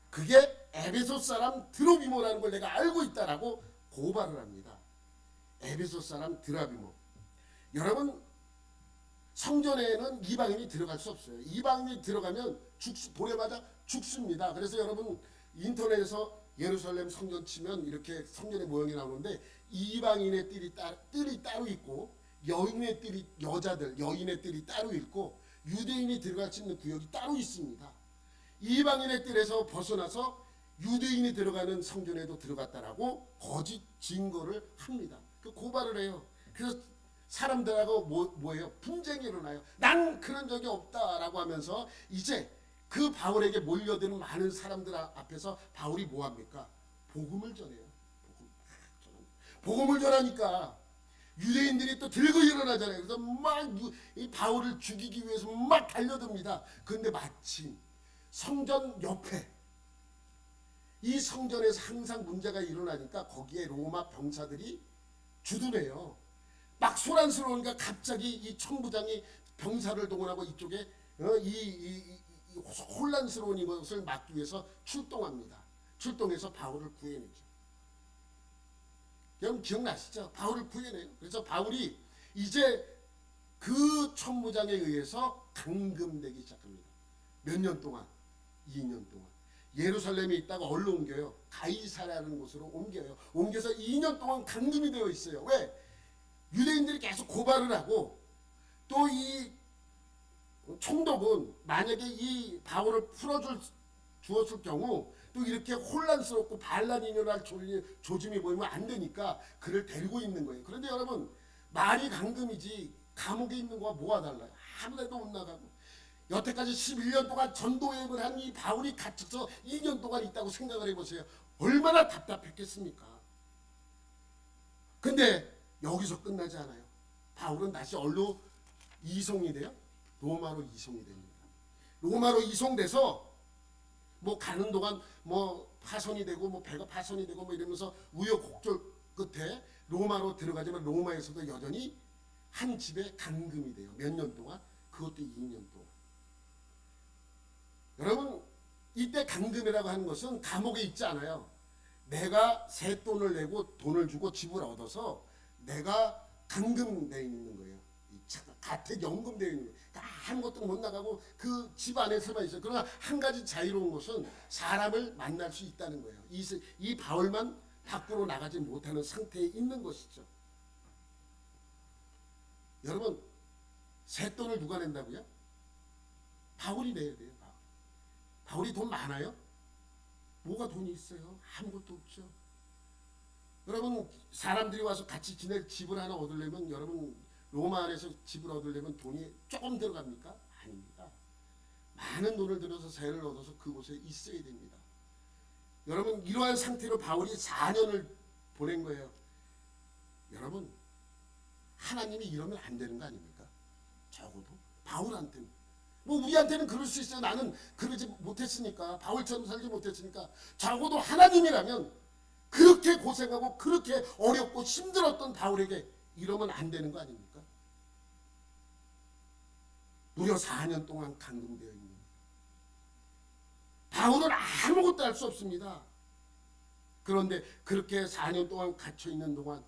그게 에베소 사람 드로비모라는 걸 내가 알고 있다라고 고발을 합니다. 에베소 사람 드라비모. 여러분 성전에는 이방인이 들어갈 수 없어요. 이방인이 들어가면 보내마다 죽습니다. 그래서 여러분 인터넷에서 예루살렘 성전 치면 이렇게 성전의 모형이 나오는데 이방인의 뜰이 따로 있고 여인의 뜰이 여인의 뜰이 따로 있고 유대인이 들어갈 수 있는 구역이 따로 있습니다. 이방인의 뜰에서 벗어나서 유대인이 들어가는 성전에도 들어갔다라고 거짓 증거를 합니다. 그 고발을 해요. 그래서 사람들하고 뭐예요? 분쟁이 일어나요. 난 그런 적이 없다라고 하면서 이제 그 바울에게 몰려드는 많은 사람들 앞에서 바울이 뭐합니까? 복음을 전해요. 복음을 전하니까 유대인들이 또 들고 일어나잖아요. 그래서 막 이 바울을 죽이기 위해서 막 달려듭니다. 그런데 마침 성전 옆에 이 성전에서 항상 문제가 일어나니까 거기에 로마 병사들이 주둔해요. 막 소란스러우니까 갑자기 이 청부장이 병사를 동원하고 이쪽에 이 혼란스러운 이것을 막기 위해서 출동합니다. 출동해서 바울을 구해내죠. 여러분 기억나시죠? 바울을 구해내요. 그래서 바울이 이제 그 천부장에 의해서 감금되기 시작합니다. 몇 년 동안? 2년 동안. 예루살렘에 있다가 어디로 옮겨요? 가이사라는 곳으로 옮겨요. 옮겨서 2년 동안 감금이 되어 있어요. 왜? 유대인들이 계속 고발을 하고 또 이 총독은 만약에 이 바울을 주었을 경우 또 이렇게 혼란스럽고 반란이 일어날 조짐이 보이면 안 되니까 그를 데리고 있는 거예요. 그런데 여러분 말이 감금이지 감옥에 있는 거와 뭐가 달라요? 아무데도 못 나가고 여태까지 11년 동안 전도여행을 한 이 바울이 갇혀서 2년 동안 있다고 생각을 해보세요. 얼마나 답답했겠습니까? 근데 여기서 끝나지 않아요. 바울은 다시 어디로 이송이 돼요? 로마로 이송이 됩니다. 로마로 이송돼서 뭐 가는 동안 뭐 파손이 되고 뭐 배가 파손이 되고 뭐 이러면서 우여곡절 끝에 로마로 들어가지만 로마에서도 여전히 한 집에 감금이 돼요. 몇 년 동안? 그것도 2년 동안. 여러분 이때 감금이라고 하는 것은 감옥에 있지 않아요. 내가 새 돈을 내고 돈을 주고 집을 얻어서 내가 감금되어 있는 거예요. 가택 연금되어 있는 거예요. 아무것도 못 나가고 그 집 안에서만 있어요. 그러나 한 가지 자유로운 것은 사람을 만날 수 있다는 거예요. 이 바울만 밖으로 나가지 못하는 상태에 있는 것이죠. 여러분 새 돈을 누가 낸다고요? 바울이 내야 돼요. 바울이 돈 많아요? 뭐가 돈이 있어요? 아무것도 없죠. 여러분 사람들이 와서 같이 지낼 집을 하나 얻으려면 여러분 로마 안에서 집을 얻으려면 돈이 조금 들어갑니까? 아닙니다. 많은 돈을 들여서 세를 얻어서 그곳에 있어야 됩니다. 여러분 이러한 상태로 바울이 4년을 보낸 거예요. 여러분 하나님이 이러면 안 되는 거 아닙니까? 적어도 바울한테는. 뭐 우리한테는 그럴 수 있어요. 나는 그러지 못했으니까, 바울처럼 살지 못했으니까. 적어도 하나님이라면 그렇게 고생하고 그렇게 어렵고 힘들었던 바울에게 이러면 안 되는 거 아닙니까? 무려 4년 동안 감금되어 있는 바울은 아무것도 할 수 없습니다. 그런데 그렇게 4년 동안 갇혀 있는 동안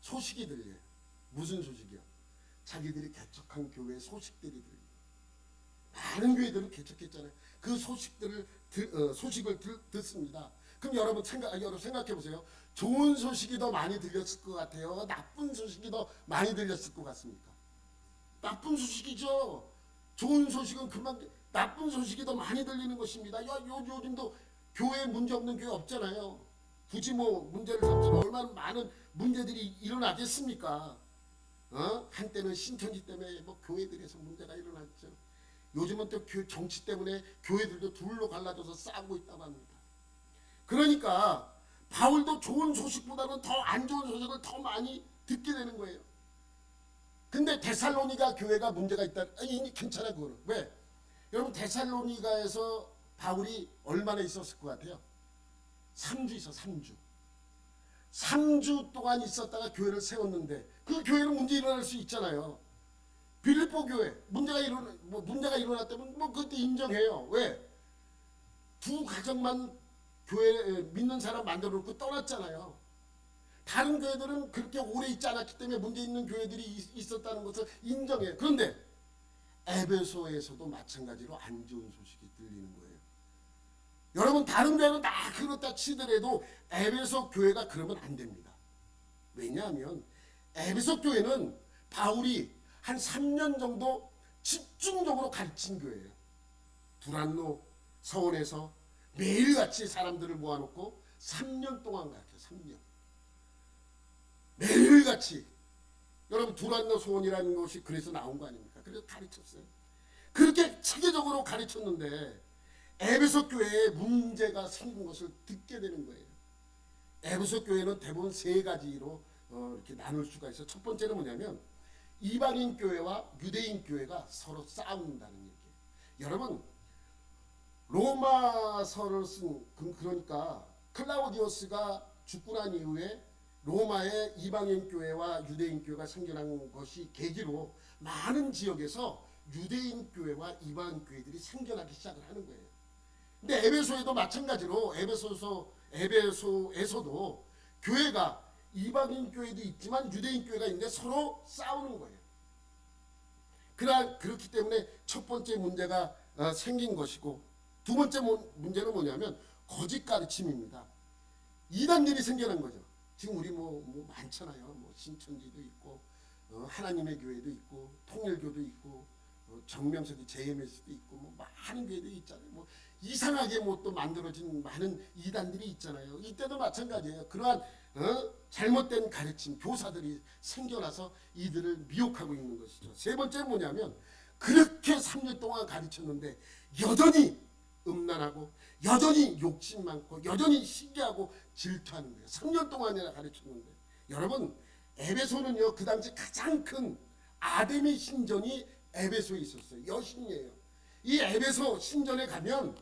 소식이 들려요. 무슨 소식이요? 자기들이 개척한 교회의 소식들이 들려요. 많은 교회들은 개척했잖아요. 그 소식을 듣습니다. 그럼 여러분 생각해 보세요. 좋은 소식이 더 많이 들렸을 것 같아요? 나쁜 소식이 더 많이 들렸을 것 같습니까? 나쁜 소식이죠. 좋은 소식은 금방, 나쁜 소식이 더 많이 들리는 것입니다. 요즘도 교회에 문제 없는 교회 없잖아요. 굳이 뭐 문제를 삼지만 얼마나 많은 문제들이 일어나겠습니까? 한때는 신천지 때문에 뭐 교회들에서 문제가 일어났죠. 요즘은 또 정치 때문에 교회들도 둘로 갈라져서 싸우고 있다고 합니다. 그러니까 바울도 좋은 소식보다는 더 안 좋은 소식을 더 많이 듣게 되는 거예요. 근데 데살로니가 교회가 문제가 있다. 아니 괜찮아 그거는. 왜? 여러분 데살로니가에서 바울이 얼마나 있었을 것 같아요? 3주 있어. 3주 동안 있었다가 교회를 세웠는데 그 교회는 문제 일어날 수 있잖아요. 빌립보 교회 문제가 일어났다면 뭐 그때 인정해요. 왜? 두 가정만 교회 믿는 사람 만들어 놓고 떠났잖아요. 다른 교회들은 그렇게 오래 있지 않았기 때문에 문제 있는 교회들이 있었다는 것을 인정해요. 그런데 에베소에서도 마찬가지로 안 좋은 소식이 들리는 거예요. 여러분 다른 교회는 다 그렇다 치더라도 에베소 교회가 그러면 안 됩니다. 왜냐하면 에베소 교회는 바울이 한 3년 정도 집중적으로 가르친 교회예요. 두란노 서원에서 매일같이 사람들을 모아놓고 3년 동안 가르쳐요. 3년. 매일같이. 여러분 두란노 소원이라는 것이 그래서 나온 거 아닙니까? 그래서 가르쳤어요. 그렇게 체계적으로 가르쳤는데 에베소 교회에 문제가 생긴 것을 듣게 되는 거예요. 에베소 교회는 대부분 세 가지로 이렇게 나눌 수가 있어요. 첫 번째는 뭐냐면 이방인 교회와 유대인 교회가 서로 싸운다는 얘기예요. 여러분 로마서를 쓴 그러니까 클라우디오스가 죽고 난 이후에 로마의 이방인 교회와 유대인 교회가 생겨난 것이 계기로 많은 지역에서 유대인 교회와 이방인 교회들이 생겨나기 시작을 하는 거예요. 근데 에베소에도 마찬가지로 에베소에서도 교회가 이방인 교회도 있지만 유대인 교회가 있는데 서로 싸우는 거예요. 그렇기 때문에 첫 번째 문제가 생긴 것이고 두 번째 문제는 뭐냐면 거짓 가르침입니다. 이단들이 생겨난 거죠. 지금 우리 뭐 많잖아요. 뭐 신천지도 있고 하나님의 교회도 있고 통일교도 있고 정명석이 JMS도 있고 뭐 많은 교회들이 있잖아요. 뭐 이상하게 뭐 또 만들어진 많은 이단들이 있잖아요. 이때도 마찬가지예요. 그러한 잘못된 가르침 교사들이 생겨나서 이들을 미혹하고 있는 것이죠. 세 번째는 뭐냐면 그렇게 3년 동안 가르쳤는데 여전히 음란하고 여전히 욕심 많고 여전히 시기하고 질투하는 거예요. 3년 동안이나 가르쳤는데 여러분 에베소는요 그 당시 가장 큰 아데미 신전이 에베소에 있었어요. 여신이에요. 이 에베소 신전에 가면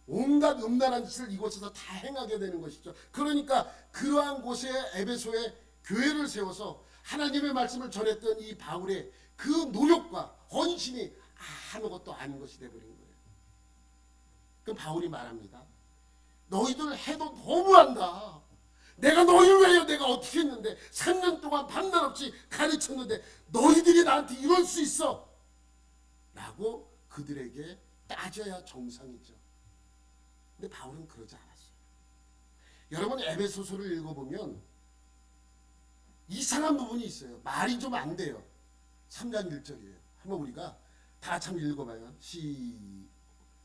온갖 음란한 짓을 이곳에서 다 행하게 되는 것이죠. 그러니까 그러한 곳에 에베소에 교회를 세워서 하나님의 말씀을 전했던 이 바울의 그 노력과 헌신이 아무것도 아닌 것이 되어버린 거예요. 그럼 바울이 말합니다. 너희들 해도 너무한다. 내가 너희를 위하여 내가 어떻게 했는데 3년 동안 밤낮 없이 가르쳤는데 너희들이 나한테 이럴 수 있어 라고 그들에게 따져야 정상이죠. 근데 바울은 그러지 않았어요. 여러분 에베소서를 읽어보면 이상한 부분이 있어요. 말이 좀 안 돼요. 3장 1절이에요. 한번 우리가 다 같이 한번 읽어봐요.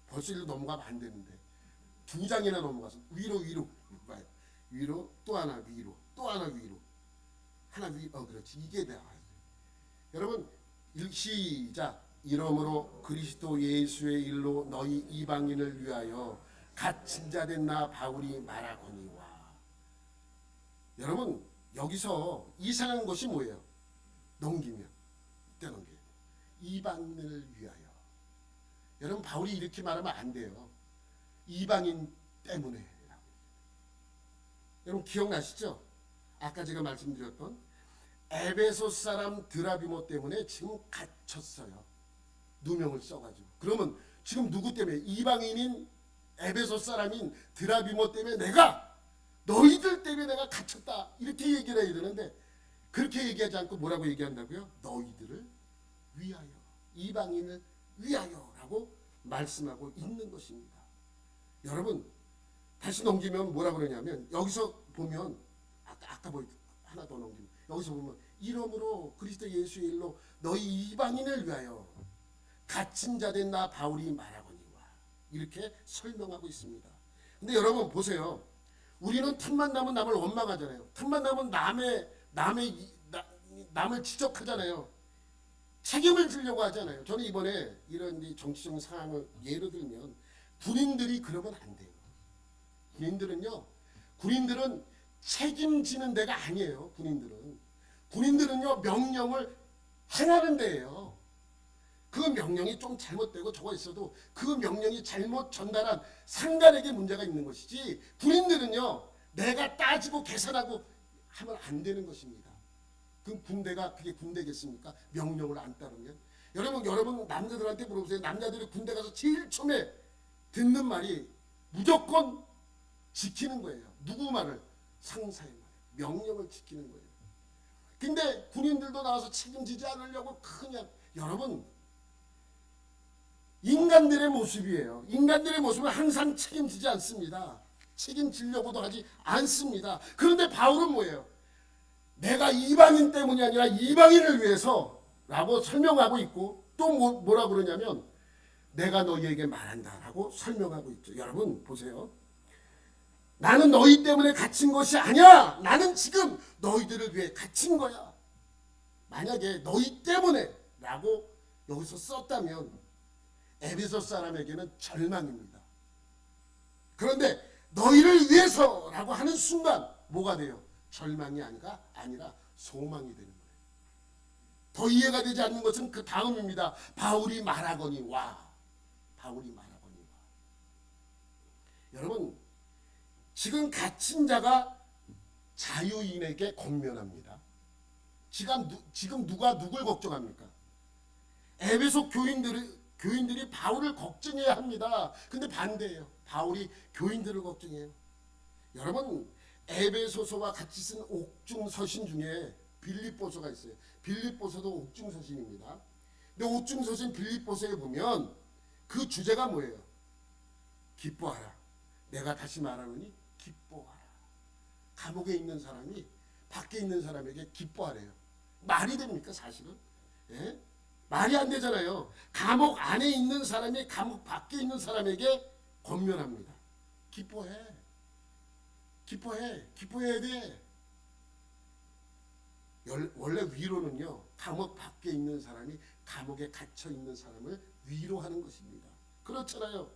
벌써 일로 넘어가면 안 되는데 2장이나 넘어가서 위로 읽어봐요. 위로, 또 하나 위로, 또 하나 위로, 하나 그렇지. 이게 나와야 돼. 여러분, 시작. 이러므로 그리스도 예수의 일로 너희 이방인을 위하여 갇힌 자 된 나 바울이 말하거니와. 여러분, 여기서 이상한 것이 뭐예요? 넘기면 이때 넘겨요. 이방인을 위하여. 여러분, 바울이 이렇게 말하면 안 돼요. 이방인 때문에. 여러분 기억나시죠? 아까 제가 말씀드렸던 에베소 사람 드라비모 때문에 지금 갇혔어요. 누명을 써가지고. 그러면 지금 누구 때문에? 이방인인 에베소 사람인 드라비모 때문에 내가, 너희들 때문에 내가 갇혔다, 이렇게 얘기를 해야 되는데 그렇게 얘기하지 않고 뭐라고 얘기한다고요? 너희들을 위하여, 이방인을 위하여라고 말씀하고 있는 것입니다. 여러분 다시 넘기면 뭐라 그러냐면, 여기서 보면 아까 뭐 하나 더 넘기면, 여기서 보면 이러므로 그리스도 예수의 일로 너희 이방인을 위하여 갇힌 자 된 나 바울이 말하거니와, 이렇게 설명하고 있습니다. 근데 여러분 보세요. 우리는 틈만 나면 남을 원망하잖아요. 틈만 나면 남을 지적하잖아요. 책임을 지려고 하잖아요. 저는 이번에 이런 정치적 상황을 예로 들면, 군인들이 그러면 안 돼요. 군인들은 책임지는 데가 아니에요. 군인들은요 명령을 행하는 데예요. 그 명령이 좀 잘못되고 저거 있어도 그 명령이 잘못 전달한 상관에게 문제가 있는 것이지, 군인들은요 내가 따지고 계산하고 하면 안 되는 것입니다. 그 그게 군대겠습니까? 명령을 안 따르면. 여러분 남자들한테 물어보세요. 남자들이 군대 가서 제일 처음에 듣는 말이 무조건 지키는 거예요. 누구 말을? 상사의 말, 명령을 지키는 거예요. 근데 군인들도 나와서 책임지지 않으려고 그냥, 여러분 인간들의 모습이에요. 인간들의 모습은 항상 책임지지 않습니다. 책임지려고도 하지 않습니다. 그런데 바울은 뭐예요? 내가 이방인 때문이 아니라 이방인을 위해서 라고 설명하고 있고, 또 뭐라 그러냐면 내가 너희에게 말한다 라고 설명하고 있죠. 여러분 보세요. 나는 너희 때문에 갇힌 것이 아니야. 나는 지금 너희들을 위해 갇힌 거야. 만약에 너희 때문에 라고 여기서 썼다면 에베소 사람에게는 절망입니다. 그런데 너희를 위해서라고 하는 순간 뭐가 돼요? 절망이 아니라 소망이 되는 거예요. 더 이해가 되지 않는 것은 그 다음입니다. 바울이 말하거니와. 여러분 지금 갇힌 자가 자유인에게 권면합니다. 지금 누가 누굴 걱정합니까? 에베소 교인들이 바울을 걱정해야 합니다. 근데 반대예요. 바울이 교인들을 걱정해요. 여러분 에베소서와 같이 쓴 옥중서신 중에 빌립보서가 있어요. 빌립보서도 옥중서신입니다. 근데 옥중서신 빌립보서에 보면 그 주제가 뭐예요? 기뻐하라. 내가 다시 말하노니 기뻐하라. 감옥에 있는 사람이 밖에 있는 사람에게 기뻐하래요. 말이 됩니까 사실은? 예? 말이 안 되잖아요. 감옥 안에 있는 사람이 감옥 밖에 있는 사람에게 권면합니다. 기뻐해야 돼. 원래 위로는요, 감옥 밖에 있는 사람이 감옥에 갇혀 있는 사람을 위로하는 것입니다. 그렇잖아요.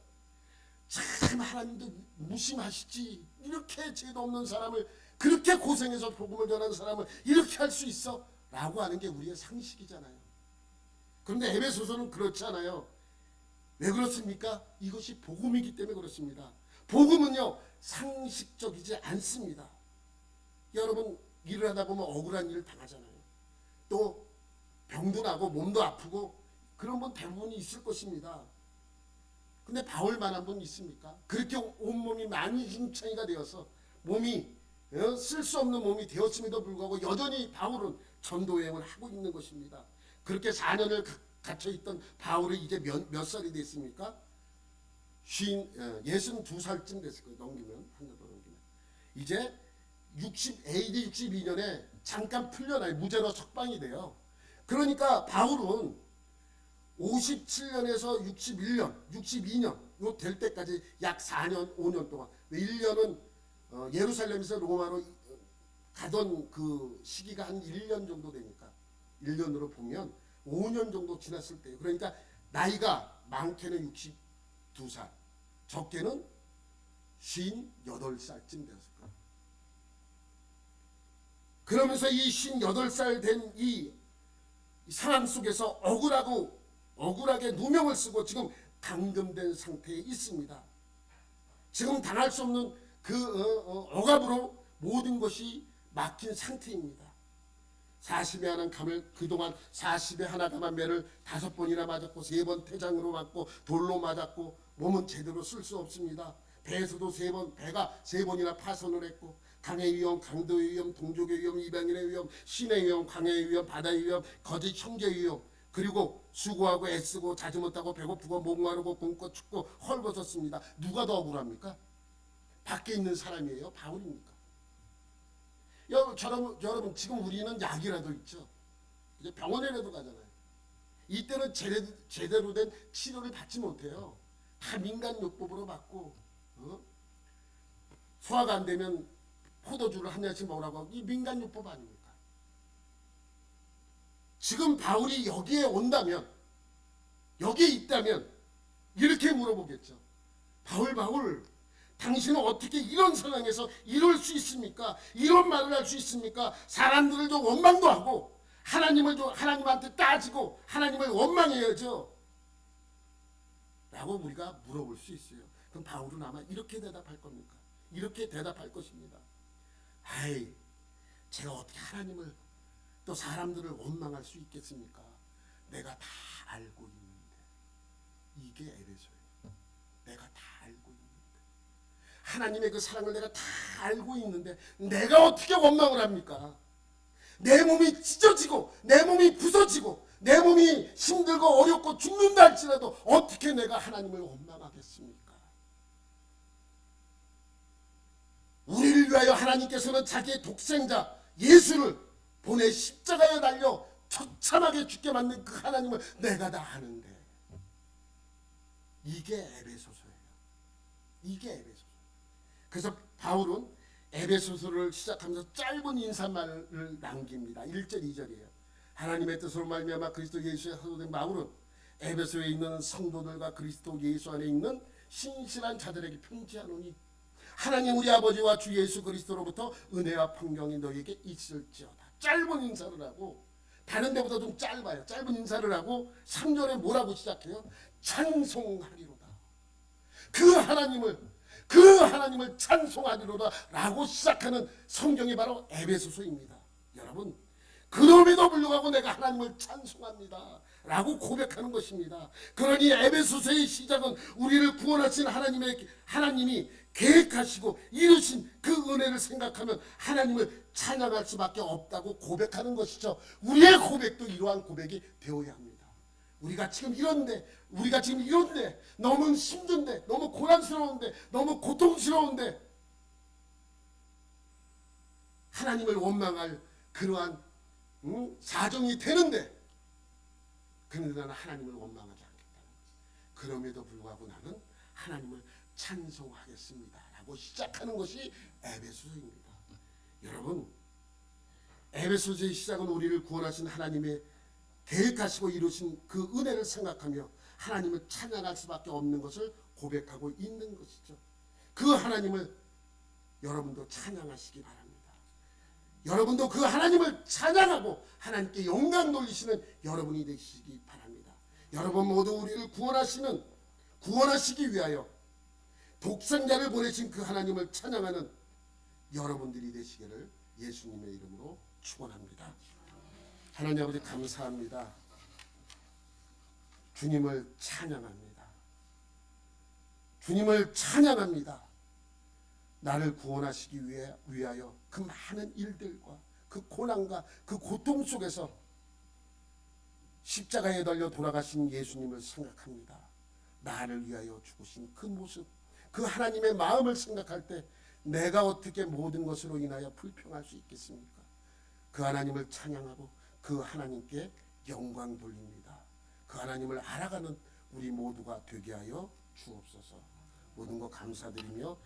참 하나님도 무심하시지, 이렇게 죄도 없는 사람을, 그렇게 고생해서 복음을 전하는 사람을 이렇게 할 수 있어? 라고 하는 게 우리의 상식이잖아요. 그런데 에베소서는 그렇지 않아요. 왜 그렇습니까? 이것이 복음이기 때문에 그렇습니다. 복음은요 상식적이지 않습니다. 여러분 일을 하다 보면 억울한 일을 당하잖아요. 또 병도 나고 몸도 아프고 그런 분 대부분이 있을 것입니다. 근데 바울만한 분 있습니까? 그렇게 온몸이 만신창이가 되어서 몸이 쓸 수 없는 몸이 되었음에도 불구하고 여전히 바울은 전도 여행을 하고 있는 것입니다. 그렇게 4년을 갇혀있던 바울이 이제 몇 살이 됐습니까? 62살쯤 됐을 거예요. 한 달 더 넘기면. 이제 AD 62년에 잠깐 풀려나요. 무죄로 석방이 돼요. 그러니까 바울은 57년에서 62년 요 될 때까지 약 4년 5년 동안, 1년은 예루살렘에서 로마로 가던 그 시기가 한 1년 정도 되니까 1년으로 보면 5년 정도 지났을 때예요. 그러니까 나이가 많게는 62살, 적게는 58살쯤 되었을 거예요. 그러면서 이 58살 된 이 상황 속에서 억울하게 누명을 쓰고 지금 감금된 상태에 있습니다. 지금 당할 수 없는 그 억압으로 모든 것이 막힌 상태입니다. 40에 하나 감을 그동안 40에 하나 감한 매를 5번이나 맞았고 3번 태장으로 맞고 돌로 맞았고 몸은 제대로 쓸 수 없습니다. 배에서도 3번 배가 3번이나 파손을 했고 강의 위험, 강도의 위험, 동족의 위험, 이방인의 위험, 신의 위험, 광야의 위험, 바다의 위험, 거짓 형제의 위험, 그리고 수고하고 애쓰고 자지 못하고 배고프고 목마르고 굶고 춥고 헐벗었습니다. 누가 더 억울합니까? 밖에 있는 사람이에요? 바울입니까? 여러분 지금 우리는 약이라도 있죠. 이제 병원에라도 가잖아요. 이때는 제대로 된 치료를 받지 못해요. 다 민간요법으로 받고 소화가 안 되면 포도주를 한 잔씩 먹으라고 하고 이 민간요법 아닙니까? 지금 바울이 여기에 온다면 여기에 있다면 이렇게 물어보겠죠. 바울 당신은 어떻게 이런 상황에서 이럴 수 있습니까? 이런 말을 할 수 있습니까? 사람들을 좀 원망도 하고 하나님을 좀 하나님한테 따지고 하나님을 원망해야죠. 라고 우리가 물어볼 수 있어요. 그럼 바울은 아마 이렇게 대답할 겁니까? 이렇게 대답할 것입니다. 아이, 제가 어떻게 하나님을 또 사람들을 원망할 수 있겠습니까? 내가 다 알고 있는데. 이게 에베소예요. 내가 다 알고 있는데. 하나님의 그 사랑을 내가 다 알고 있는데 내가 어떻게 원망을 합니까? 내 몸이 찢어지고 내 몸이 부서지고 내 몸이 힘들고 어렵고 죽는다 할지라도 어떻게 내가 하나님을 원망하겠습니까? 우리를 위하여 하나님께서는 자기의 독생자 예수를 보내 십자가에 달려 처참하게 죽게 만든 그 하나님을 내가 다 아는데. 이게 에베소서예요. 이게 에베소서. 그래서 바울은 에베소서를 시작하면서 짧은 인사말을 남깁니다. 1절 2절이에요. 하나님의 뜻으로 말미암아 그리스도 예수의 사도된 바울은 에베소에 있는 성도들과 그리스도 예수 안에 있는 신실한 자들에게 편지하노니 하나님 우리 아버지와 주 예수 그리스도로부터 은혜와 평강이 너에게 있을지어다. 짧은 인사를 하고 다른 데보다 좀 짧아요. 짧은 인사를 하고 3절에 뭐라고 시작해요? 찬송하리로다. 그 하나님을 찬송하리로다 라고 시작하는 성경이 바로 에베소서입니다. 여러분, 그럼에도 불구하고 내가 하나님을 찬송합니다 라고 고백하는 것입니다. 그러니 에베소서의 시작은 우리를 구원하신 하나님이 계획하시고 이루신 그 은혜를 생각하면 하나님을 찬양할 수밖에 없다고 고백하는 것이죠. 우리의 고백도 이러한 고백이 되어야 합니다. 우리가 지금 이런데 너무 힘든데 너무 고난스러운데 너무 고통스러운데 하나님을 원망할 그러한 사정이 되는데 그런데 나는 하나님을 원망하지 않겠다는 거죠. 그럼에도 불구하고 나는 하나님을 찬송하겠습니다 라고 시작하는 것이 에베소서입니다. 여러분, 에베소서의 시작은 우리를 구원하신 하나님의 계획하시고 이루신 그 은혜를 생각하며 하나님을 찬양할 수밖에 없는 것을 고백하고 있는 것이죠. 그 하나님을 여러분도 찬양하시기 바랍니다. 여러분도 그 하나님을 찬양하고 하나님께 영광 돌리시는 여러분이 되시기 바랍니다. 여러분 모두 우리를 구원하시기 위하여 독생자를 보내신 그 하나님을 찬양하는 여러분들이 되시기를 예수님의 이름으로 축원합니다. 하나님 아버지 감사합니다. 주님을 찬양합니다. 주님을 찬양합니다. 나를 구원하시기 위하여 그 많은 일들과 그 고난과 그 고통 속에서 십자가에 달려 돌아가신 예수님을 생각합니다. 나를 위하여 죽으신 그 모습, 그 하나님의 마음을 생각할 때 내가 어떻게 모든 것으로 인하여 불평할 수 있겠습니까? 그 하나님을 찬양하고 그 하나님께 영광 돌립니다. 그 하나님을 알아가는 우리 모두가 되게 하여 주옵소서. 모든 것 감사드리며